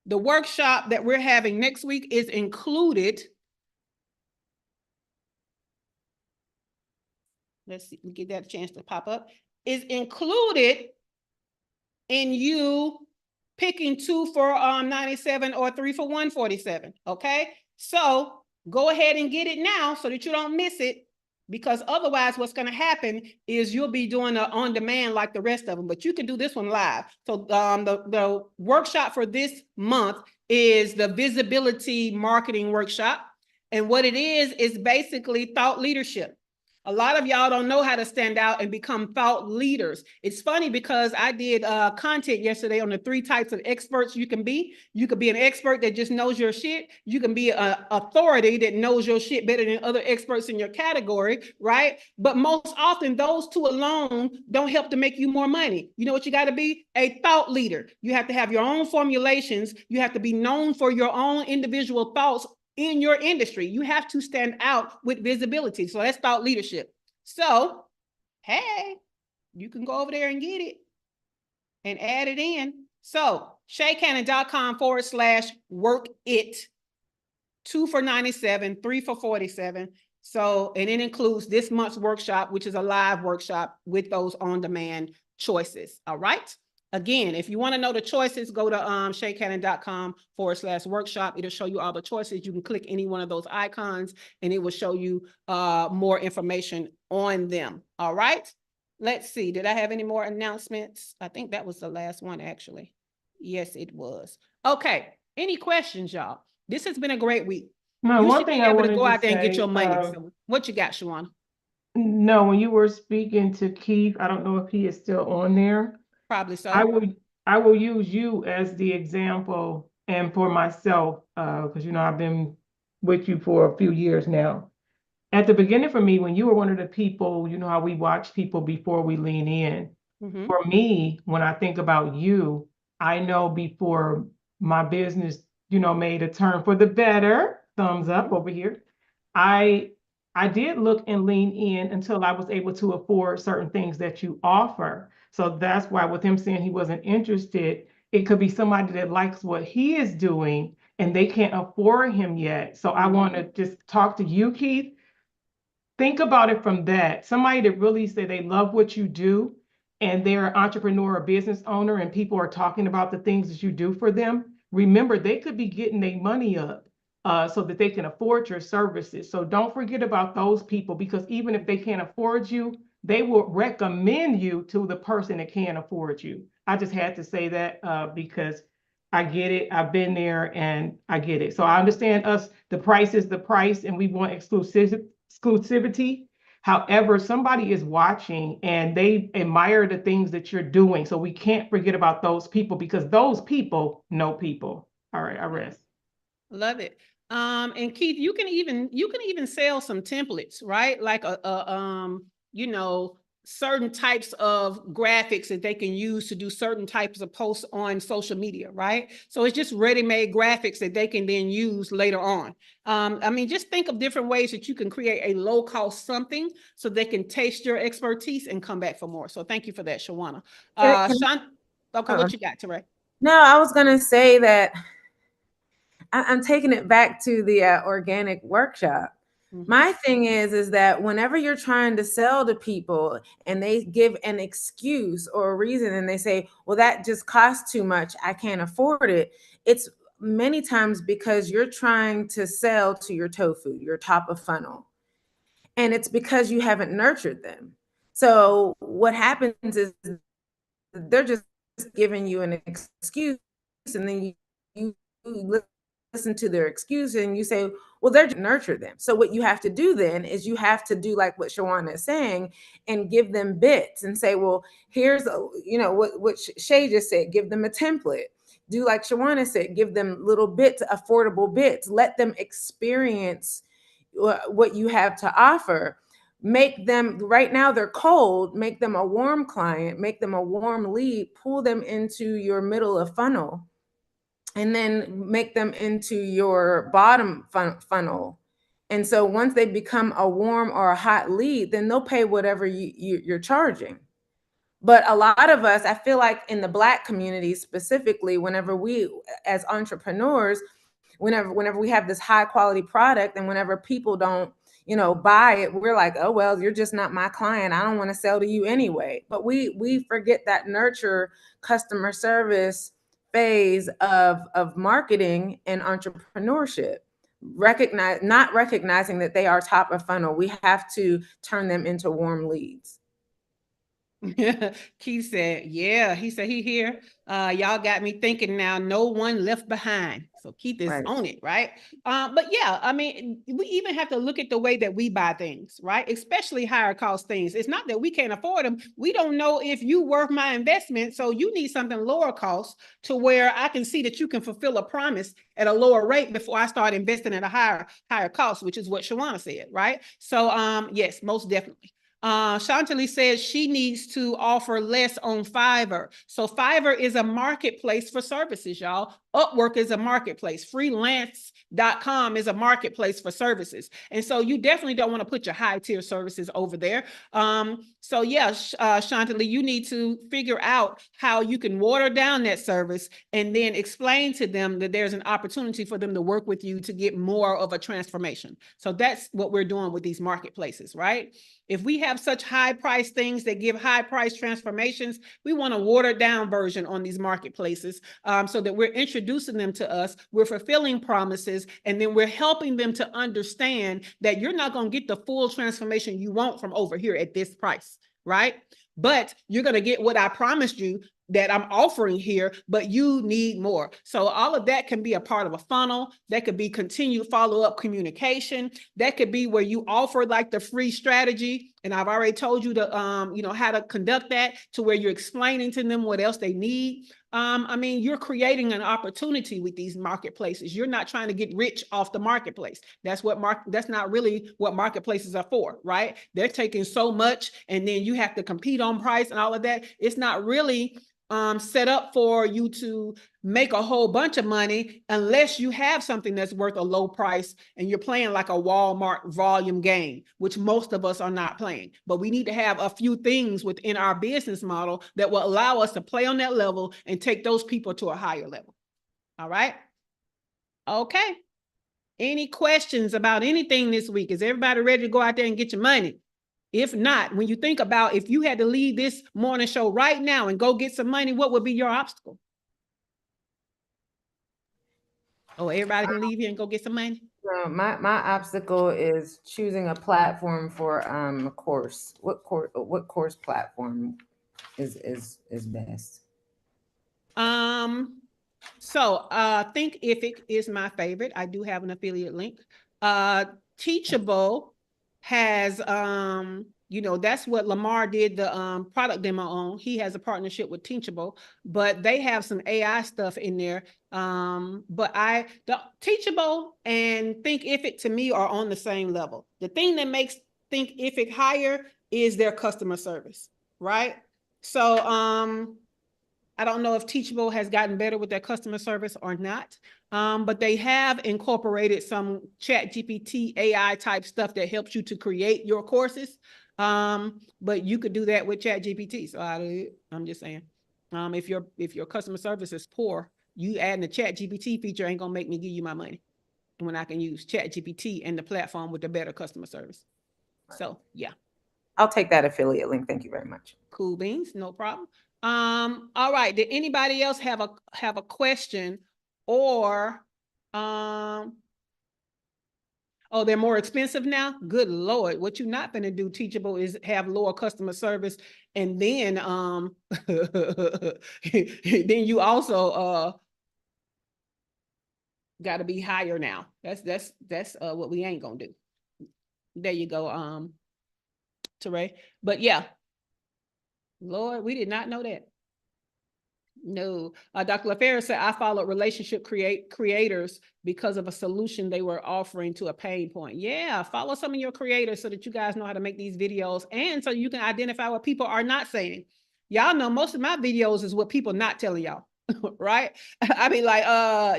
workshop that we're having next week is included. Let's see, we get that chance to pop up, is included in you picking 2 for 97 or 3 for 147. Okay. So go ahead and get it now so that you don't miss it, because otherwise what's going to happen is you'll be doing it on demand like the rest of them, but you can do this one live. So the workshop for this month is the visibility marketing workshop. And what it is basically thought leadership. A lot of y'all don't know how to stand out and become thought leaders. It's funny because I did content yesterday on the 3 types of experts you can be. You could be an expert that just knows your shit. You can be an authority that knows your shit better than other experts in your category, right? But most often those 2 alone don't help to make you more money. You know what you got to be? A thought leader. You have to have your own formulations. You have to be known for your own individual thoughts in your industry. You have to stand out with visibility. So that's thought leadership. So, hey, you can go over there and get it and add it in. So shaycannon.com/work it. 2 for $97, 3 for $47. So, and it includes this month's workshop, which is a live workshop with those on-demand choices. All right. Again, if you want to know the choices, go to shaycannon.com/workshop. It'll show you all the choices. You can click any one of those icons and it will show you more information on them. All right. Let's see. Did I have any more announcements? I think that was the last one, actually. Yes, it was. Okay. Any questions, y'all? This has been a great week. No, You one should thing be I able wanted to go to out there and get say, your money. So what you got, Shawana? no, when you were speaking to Keith, I don't know if he is still on there. Probably so. I will use you as the example and for myself, because I've been with you for a few years now. At the beginning for me, when you were one of the people, you know how we watch people before we lean in. Mhm. For me, when I think about you, I know before my business, made a turn for the better, thumbs up over here, I did look and lean in until I was able to afford certain things that you offer. So that's why with him saying he wasn't interested, it could be somebody that likes what he is doing and they can't afford him yet. So I want to just talk to you, Keith. Think about it from that. Somebody that really say they love what you do and they're an entrepreneur or business owner and people are talking about the things that you do for them. Remember, they could be getting their money up so that they can afford your services. So don't forget about those people, because even if they can't afford you, they will recommend you to the person that can afford you. I just had to say that because I get it. I've been there and I get it. So I understand the price is the price and we want exclusivity. However, somebody is watching and they admire the things that you're doing. So we can't forget about those people, because those people know people. All right, I rest. Love it. And Keith, you can even sell some templates, right? Like certain types of graphics that they can use to do certain types of posts on social media, right? So it's just ready-made graphics that they can then use later on. Just think of different ways that you can create a low-cost something so they can taste your expertise and come back for more. So thank you for that, Shawana. Sean, okay, what you got, Teray? No, I was gonna say that I'm taking it back to the organic workshop. My thing is that whenever you're trying to sell to people and they give an excuse or a reason and they say, well, that just costs too much, I can't afford it. It's many times because you're trying to sell to your tofu, your top of funnel. And it's because you haven't nurtured them. So what happens is they're just giving you an excuse, and then you listen to their excuse and you say, well, they're nurture them. So what you have to do then is you have to do like what Shawana is saying and give them bits and say, well, here's what Shay just said, give them a template. Do like Shawana said, give them little bits, affordable bits, let them experience what you have to offer. Make them, right now they're cold, make them a warm client, make them a warm lead, pull them into your middle of funnel, and then make them into your bottom funnel. And so once they become a warm or a hot lead, then they'll pay whatever you're charging. But a lot of us, I feel like in the Black community specifically, whenever we as entrepreneurs, whenever we have this high quality product, and whenever people don't buy it, we're like, oh, well, you're just not my client, I don't want to sell to you anyway. But we forget that nurture customer service phase of marketing and entrepreneurship. Not recognizing that they are top of funnel. We have to turn them into warm leads. Keith said, yeah, he said he here. Y'all got me thinking now, no one left behind. So Keith is on it, right? But yeah, I mean, we even have to look at the way that we buy things, right? Especially higher cost things. It's not that we can't afford them. We don't know if you worth my investment. So you need something lower cost to where I can see that you can fulfill a promise at a lower rate before I start investing at a higher cost, which is what Shawana said, right? So yes, most definitely. Chantalie says she needs to offer less on Fiverr. So Fiverr is a marketplace for services, y'all. Upwork is a marketplace. Freelance.com is a marketplace for services. And so you definitely don't want to put your high tier services over there. So yeah, Chantalie, you need to figure out how you can water down that service and then explain to them that there's an opportunity for them to work with you to get more of a transformation. So that's what we're doing with these marketplaces, right? If we have such high price things that give high price transformations, we want a watered down version on these marketplaces so that we're introducing them to us, we're fulfilling promises, and then we're helping them to understand that you're not going to get the full transformation you want from over here at this price, right? But you're going to get what I promised you that I'm offering here, but you need more. So all of that can be a part of a funnel. That could be continued follow-up communication. That could be where you offer like the free strategy. And I've already told you to, how to conduct that to where you're explaining to them what else they need. I mean, you're creating an opportunity with these marketplaces. You're not trying to get rich off the marketplace. That's not really what marketplaces are for, right? They're taking so much and then you have to compete on price and all of that. It's not really set up for you to make a whole bunch of money unless you have something that's worth a low price and you're playing like a Walmart volume game, which most of us are not playing. But we need to have a few things within our business model that will allow us to play on that level and take those people to a higher level. All right. Okay. Any questions about anything this week? Is everybody ready to go out there and get your money? If not, when you think about if you had to leave this morning show right now and go get some money, what would be your obstacle? Oh, everybody can leave here and go get some money? My obstacle is choosing a platform for a course. What course platform is best? So Thinkific is my favorite. I do have an affiliate link. Teachable has that's what Lamar did the product demo on. He has a partnership with Teachable, but they have some AI stuff in there. But the Teachable and Thinkific to me are on the same level. The thing that makes Thinkific higher is their customer service, right? So I don't know if Teachable has gotten better with their customer service or not, but they have incorporated some ChatGPT AI type stuff that helps you to create your courses. But you could do that with ChatGPT. So I'm just saying, if your customer service is poor, you adding the ChatGPT feature ain't gonna make me give you my money when I can use ChatGPT and the platform with the better customer service. So yeah. I'll take that affiliate link. Thank you very much. Cool beans, no problem. All right. Did anybody else have a question or Oh, they're more expensive now? Good Lord. What you're not going to do, Teachable, is have lower customer service. And then then you also got to be higher now. That's what we ain't gonna do. There you go, Teray. But yeah, Lord, we did not know that. No, Dr. LaFerre said, I followed relationship creators because of a solution they were offering to a pain point. Yeah, follow some of your creators so that you guys know how to make these videos and so you can identify what people are not saying. Y'all know most of my videos is what people not telling y'all, right? I mean, like,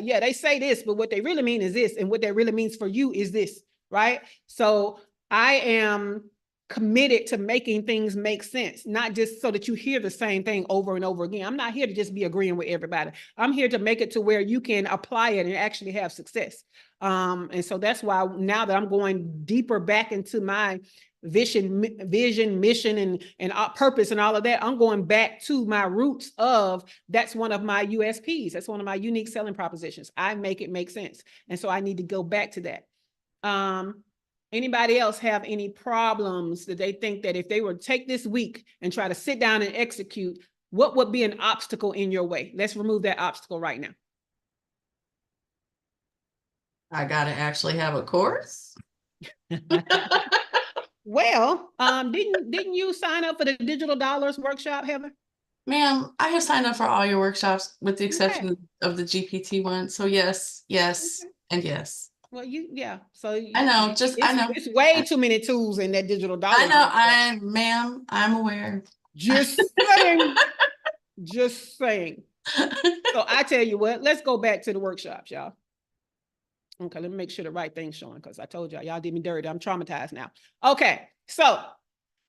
yeah, they say this, but what they really mean is this, and what that really means for you is this, right? So I am committed to making things make sense, not just so that you hear the same thing over and over again. I'm not here to just be agreeing with everybody. I'm here to make it to where you can apply it and actually have success. And so that's why now that I'm going deeper back into my vision, mission, and purpose and all of that, I'm going back to my roots of that's one of my USPs. That's one of my unique selling propositions. I make it make sense. And so I need to go back to that. Anybody else have any problems that they think that if they were to take this week and try to sit down and execute, what would be an obstacle in your way? Let's remove that obstacle right now. I gotta actually have a course. Well, didn't you sign up for the Digital Dollars workshop, Heather? Ma'am, I have signed up for all your workshops with the exception of the GPT one. So yes, and yes. Well, yeah. So I know, it's way too many tools in that Digital Dollars. I know, ma'am, I'm aware. Just saying. Just saying. So I tell you what, let's go back to the workshops, y'all. Okay, let me make sure the right thing's showing because I told y'all did me dirty. I'm traumatized now. Okay, so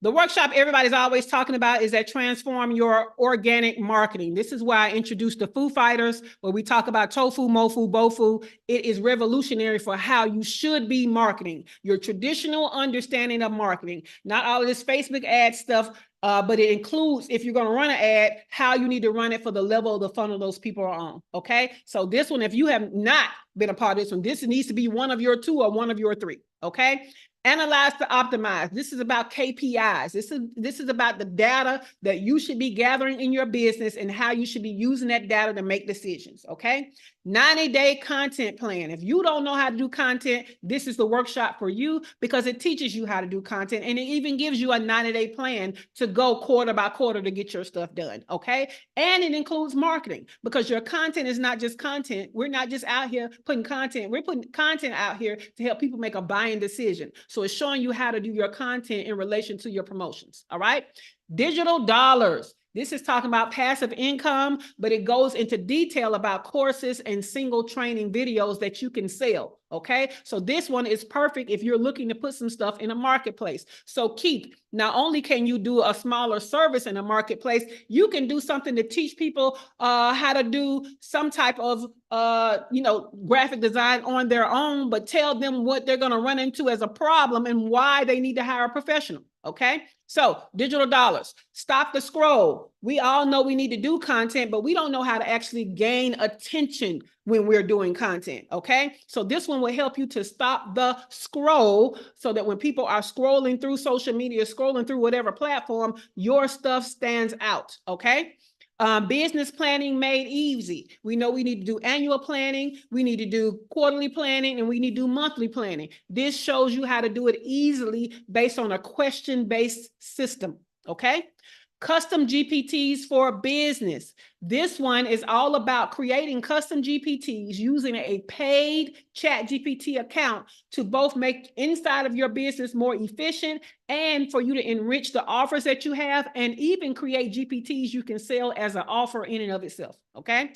the workshop everybody's always talking about is that transform your organic marketing. This is why I introduced the Foo Fighters, where we talk about tofu, mofu, bofu. It is revolutionary for how you should be marketing, your traditional understanding of marketing, not all of this Facebook ad stuff, but it includes, if you're going to run an ad, how you need to run it for the level of the funnel those people are on. Okay. So this one, if you have not been a part of this one, this needs to be one of your 2 or one of your 3. Okay. Analyze to optimize. This is about KPIs. This is about the data that you should be gathering in your business and how you should be using that data to make decisions. Okay. 90-day content plan. If you don't know how to do content, this is the workshop for you because it teaches you how to do content and it even gives you a 90-day plan to go quarter by quarter to get your stuff done. Okay. And it includes marketing because your content is not just content. We're not just out here putting content. We're putting content out here to help people make a buying decision. So it's showing you how to do your content in relation to your promotions. All right. Digital dollars. This is talking about passive income, but it goes into detail about courses and single training videos that you can sell. Okay. So this one is perfect if you're looking to put some stuff in a marketplace. So Keith, not only can you do a smaller service in a marketplace, you can do something to teach people how to do some type of graphic design on their own, but tell them what they're going to run into as a problem and why they need to hire a professional. Okay. So digital dollars, stop the scroll. We all know we need to do content, but we don't know how to actually gain attention when we're doing content. Okay. So this one will help you to stop the scroll so that when people are scrolling through social media, scrolling through whatever platform, your stuff stands out. Okay. Business planning made easy. We know we need to do annual planning, we need to do quarterly planning, and we need to do monthly planning. This shows you how to do it easily based on a question-based system, okay? Custom GPTs for business. This one is all about creating custom GPTs using a paid ChatGPT account to both make inside of your business more efficient and for you to enrich the offers that you have and even create GPTs you can sell as an offer in and of itself, okay?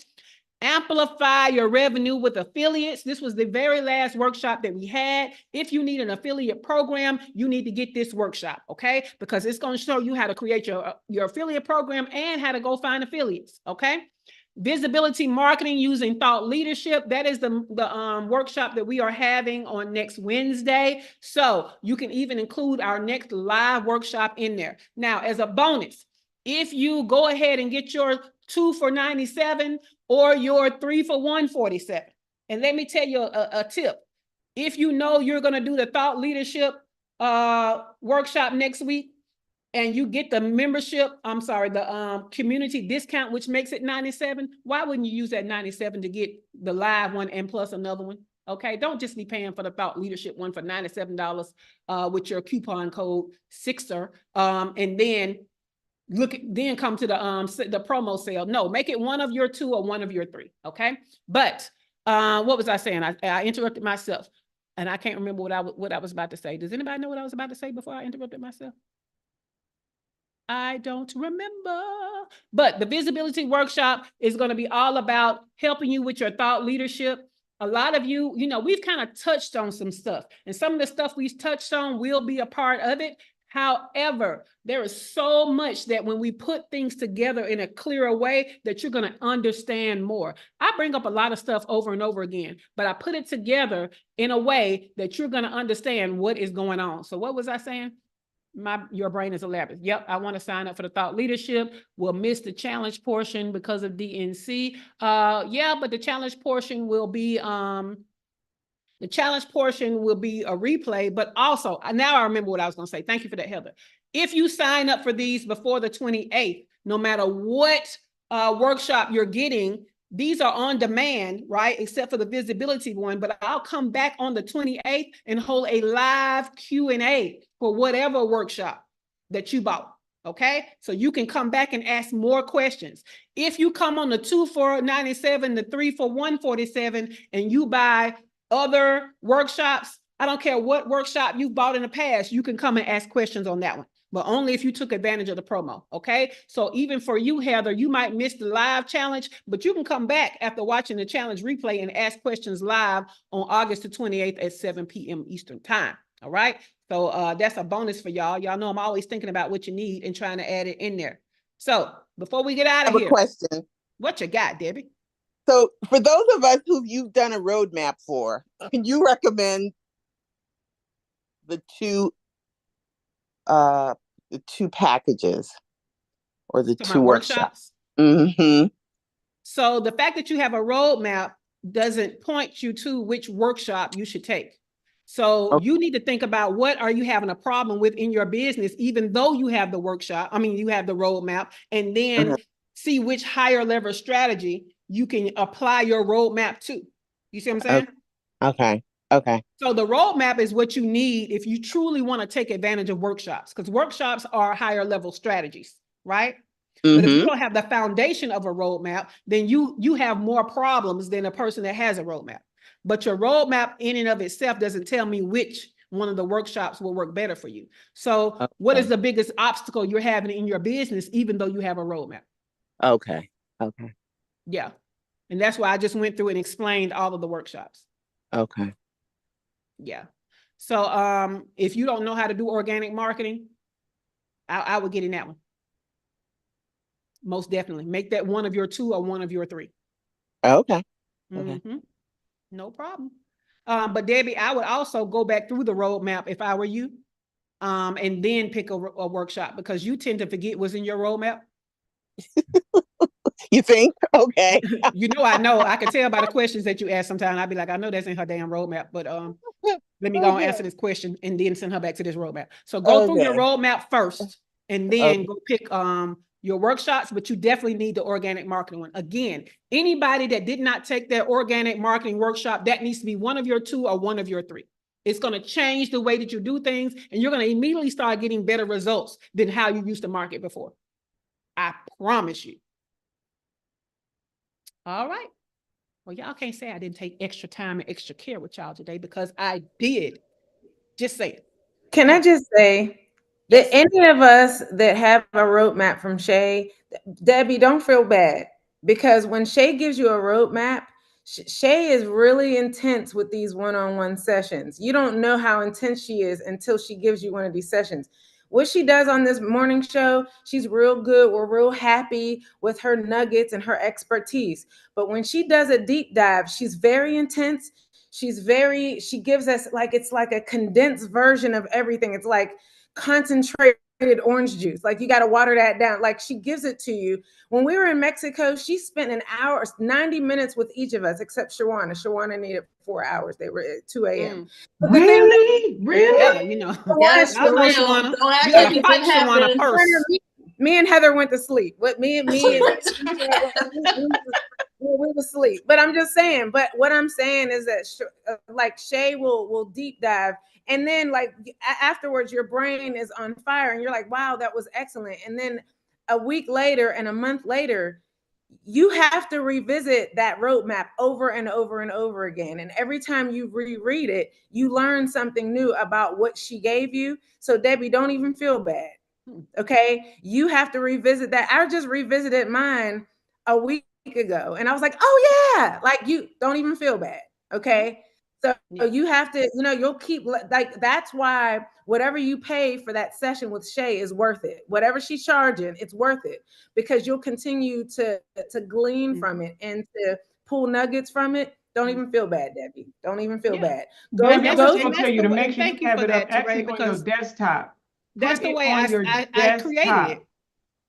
Amplify your revenue with affiliates. This was the very last workshop that we had. If you need an affiliate program, you need to get this workshop, okay? Because it's going to show you how to create your affiliate program and how to go find affiliates, okay? Visibility marketing using thought leadership. That is the workshop that we are having on next Wednesday. So you can even include our next live workshop in there. Now, as a bonus, if you go ahead and get your 2 for $97 or your 3 for $147, and let me tell you a tip. If you know you're going to do the thought leadership workshop next week, and you get the membership, the community discount, which makes it 97, why wouldn't you use that 97 to get the live one and plus another one? Okay, don't just be paying for the thought leadership one for $97 with your coupon code SIXER, and then come to the promo sale. No, make it one of your 2 or one of your 3. Okay, but what was I saying? I interrupted myself, and I can't remember what I was about to say. Does anybody know what I was about to say before I interrupted myself? I don't remember, but the visibility workshop is going to be all about helping you with your thought leadership. A lot of you, we've kind of touched on some stuff, and some of the stuff we've touched on will be a part of it. However, there is so much that when we put things together in a clearer way that you're going to understand more. I bring up a lot of stuff over and over again, but I put it together in a way that you're going to understand what is going on. So what was I saying? Your brain is elaborate. Yep, I want to sign up for the thought leadership. We'll miss the challenge portion because of DNC. Yeah, but the challenge portion will be a replay, but also now I remember what I was going to say. Thank you for that, Heather. If you sign up for these before the 28th, no matter what workshop you're getting, these are on demand, right? Except for the visibility one, but I'll come back on the 28th and hold a live Q&A for whatever workshop that you bought, okay? So you can come back and ask more questions. If you come on the 2 for $97, the 3 for $147, and you buy other workshops, I don't care what workshop you've bought in the past, you can come and ask questions on that one, but only if you took advantage of the promo, okay? So even for you, Heather, you might miss the live challenge, but you can come back after watching the challenge replay and ask questions live on August the 28th at 7 p.m. Eastern time, all right? So that's a bonus for y'all. Y'all know I'm always thinking about what you need and trying to add it in there. So before we get out of here. I have a question. What you got, Debbie? So for those of us who you've done a roadmap for, can you recommend the two packages or the 2 workshops? Mm-hmm. So the fact that you have a roadmap doesn't point you to which workshop you should take. So you need to think about what are you having a problem with in your business, even though you have the workshop. I mean, you have the roadmap, and then see which higher level strategy you can apply your roadmap to. You see what I'm saying? Okay. So the roadmap is what you need if you truly want to take advantage of workshops, because workshops are higher level strategies, right? But if you don't have the foundation of a roadmap, then you have more problems than a person that has a roadmap. But your roadmap in and of itself doesn't tell me which one of the workshops will work better for you. So what is the biggest obstacle you're having in your business, even though you have a roadmap? Okay. Yeah. And that's why I just went through and explained all of the workshops. Okay. Yeah. So if you don't know how to do organic marketing, I would get in that one. Most definitely. Make that one of your 2 or one of your 3. Okay. No problem. But Debbie, I would also go back through the roadmap if I were you, and then pick a workshop, because you tend to forget what's in your roadmap. You think? Okay. I know. I can tell by the questions that you ask sometimes. I'd be like, I know that's in her damn roadmap, but let me go and answer this question and then send her back to this roadmap. So go through your roadmap first, and then go pick your workshops, but you definitely need the organic marketing one. Again, anybody that did not take their organic marketing workshop, that needs to be one of your 2 or one of your 3. It's going to change the way that you do things, and you're going to immediately start getting better results than how you used to market before. I promise you. All right. Well, y'all can't say I didn't take extra time and extra care with y'all today, because I did. Just say it. Can I just say that any of us that have a roadmap from Shay, Debbie, don't feel bad, because when Shay gives you a roadmap, Shay is really intense with these one-on-one sessions. You don't know how intense she is until she gives you one of these sessions. What she does on this morning show, she's real good. We're real happy with her nuggets and her expertise. But when she does a deep dive, she's very intense. She gives us it's like a condensed version of everything. It's like concentrated orange juice. Like, you got to water that down. Like, she gives it to you. When we were in Mexico, she spent an hour, 90 minutes with each of us, except Shawana. Shawana needed 4 hours. They were at 2 a.m. But the thing Really? Really? Yeah, you know. Yes, I for know real. Shawana. Don't act You like gotta it fight didn't Shawana happen. first. me and Heather went to sleep. What me and we were asleep. But I'm just saying. But what I'm saying is that like Shay will deep dive, and then like afterwards, your brain is on fire, and you're like, wow, that was excellent. And then a week later and a month later, you have to revisit that roadmap over and over and over again. And every time you reread it, you learn something new about what she gave you. So Debbie, don't even feel bad. Okay. You have to revisit that. I just revisited mine a week ago and I was like, oh yeah, like, you don't even feel bad. Okay. So you have to, you'll keep, like, that's why whatever you pay for that session with Shay is worth it. Whatever she's charging, it's worth it, because you'll continue to glean from it and to pull nuggets from it. Don't even feel bad, Debbie. Don't even feel bad. Go, And I'm that's, just gonna tell you to make sure you thank you have for it up that, Teray, actually on your because desktop. that's Put the it way on your I created desktop. it.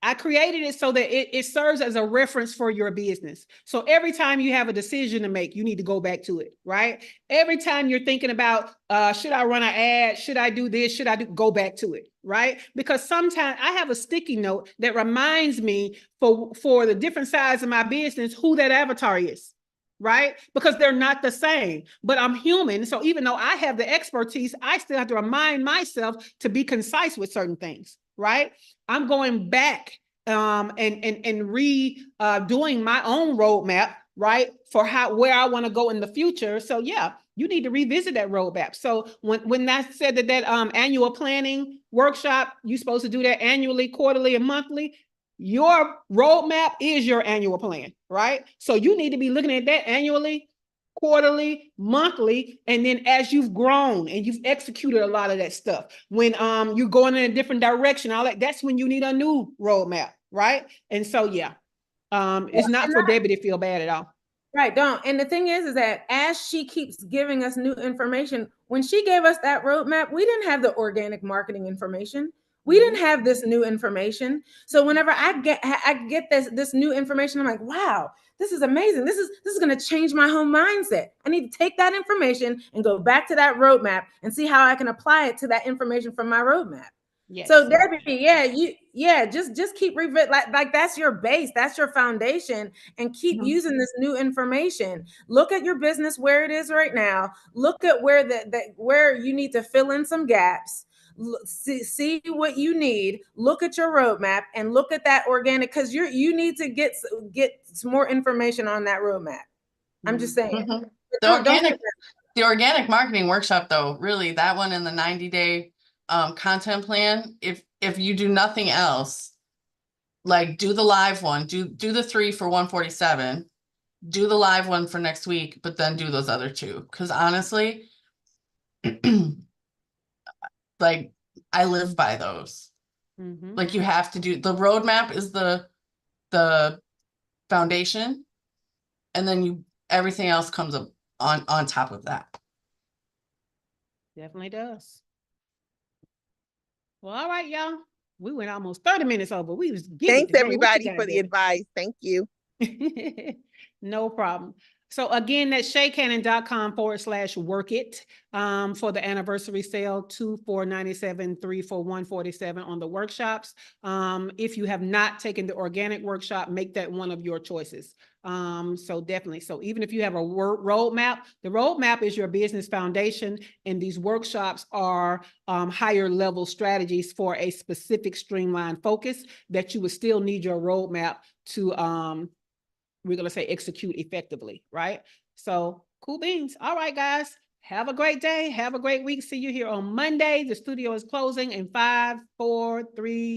I created it so that it serves as a reference for your business. So every time you have a decision to make, you need to go back to it, right? Every time you're thinking about, should I run an ad? Should I do this? Should I go back to it, right? Because sometimes I have a sticky note that reminds me for the different sides of my business, who that avatar is, right? Because they're not the same, but I'm human. So even though I have the expertise, I still have to remind myself to be concise with certain things, right? I'm going back and doing my own roadmap, right? For where I want to go in the future. So yeah, you need to revisit that roadmap. So when I said that annual planning workshop, you're supposed to do that annually, quarterly, and monthly. Your roadmap is your annual plan, right? So you need to be looking at that annually, quarterly, monthly, and then as you've grown and you've executed a lot of that stuff, when you're going in a different direction, all that, that's when you need a new roadmap, right? And so yeah, it's not for Debbie to feel bad at all. Right, don't. And the thing is that as she keeps giving us new information, when she gave us that roadmap, we didn't have the organic marketing information. We didn't have this new information. So whenever I get this new information, I'm like, wow, this is amazing. This is going to change my whole mindset. I need to take that information and go back to that roadmap and see how I can apply it to that information from my roadmap. Yes. So Debbie, just keep like that's your base, that's your foundation, and keep using this new information. Look at your business where it is right now. Look at where where you need to fill in some gaps. See what you need. Look at your roadmap and look at that organic, because you need to get some more information on that roadmap. I'm just saying. The organic marketing workshop, though, really, that one in the 90-day content plan, if you do nothing else, like do the live one, do the 3 for 147, do the live one for next week, but then do those other 2, because honestly, like, I live by those. Like, you have to do the roadmap is the foundation, and then everything else comes up on top of that. Definitely does. Well, all right, y'all. We went almost 30 minutes over. We was getting Thanks everybody for the advice. Thank you. No problem. So again, that's shaycannon.com/workit for the anniversary sale, 2 for $97, 3 for $147 on the workshops. If you have not taken the organic workshop, make that one of your choices. So definitely. So even if you have a roadmap, the roadmap is your business foundation, and these workshops are higher level strategies for a specific streamlined focus that you would still need your roadmap to we're going to say execute effectively, right? So cool beans. All right, guys, have a great day. Have a great week. See you here on Monday. The studio is closing in 5, 4, 3,